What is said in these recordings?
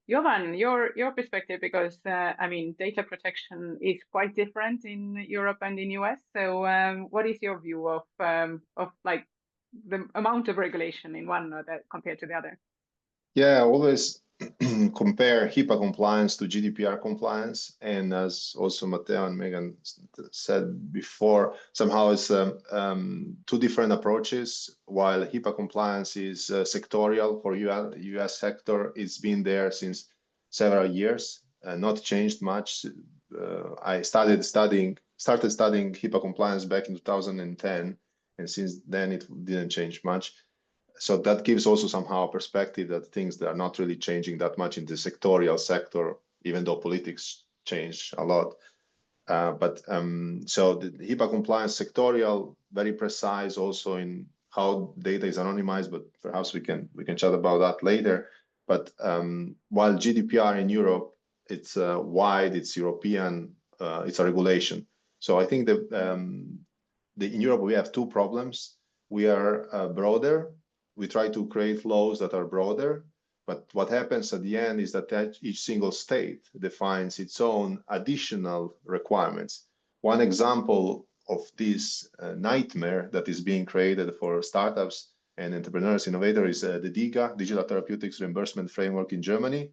Jovan, your perspective, because I mean, data protection is quite different in Europe and in US. So, what is your view of like the amount of regulation in one or compared to the other? Yeah, always compare HIPAA compliance to GDPR compliance. And as also Matteo and Megan said before, somehow it's two different approaches. While HIPAA compliance is sectorial for US sector, it's been there since several years, not changed much. I started studying HIPAA compliance back in 2010, and since then it didn't change much. So that gives also somehow a perspective that things that are not really changing that much in the sectorial sector, even though politics change a lot. So the HIPAA compliance sectorial, very precise also in how data is anonymized, but perhaps we can chat about that later. But while GDPR in Europe, it's wide, it's European, it's a regulation. So I think that in Europe we have two problems. We are broader. We try to create laws that are broader, but what happens at the end is that each single state defines its own additional requirements. One example of this nightmare that is being created for startups and entrepreneurs, innovators, is the DiGA, Digital Therapeutics Reimbursement Framework in Germany,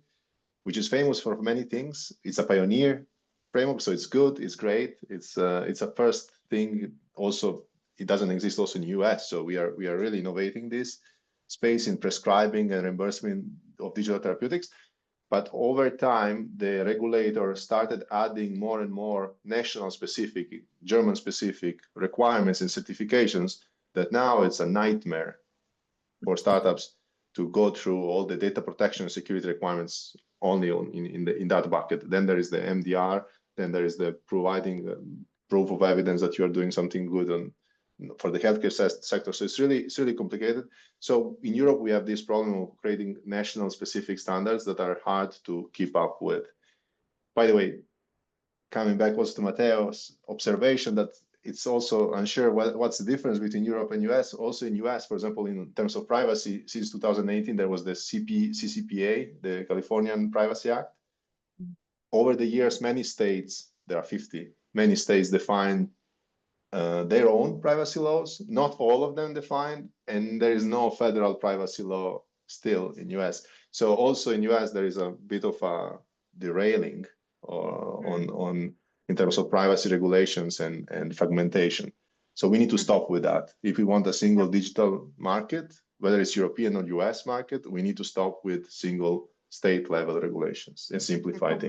which is famous for many things. It's a pioneer framework, so it's good, it's great. It's a first thing. Also, it doesn't exist also in the US, so we are really innovating this space in prescribing and reimbursement of digital therapeutics. But over time, the regulator started adding more and more national specific, German specific requirements and certifications that now it's a nightmare for startups to go through all the data protection and security requirements only in that bucket. Then there is the MDR, then there is the providing proof of evidence that you are doing something good for the healthcare sector. So it's really complicated. So in Europe, we have this problem of creating national specific standards that are hard to keep up with. By the way, coming back also to Matteo's observation that it's also unsure what's the difference between Europe and US. Also in US, for example, in terms of privacy, since 2018, there was the CCPA, the Californian Privacy Act. Over the years, many states, there are 50, many states define their own privacy laws, not all of them defined, and there is no federal privacy law still in US. So also in US, there is a bit of a derailing in terms of privacy regulations and fragmentation. So we need to stop with that. If we want a single digital market, whether it's European or US market, we need to stop with single state level regulations and simplify things.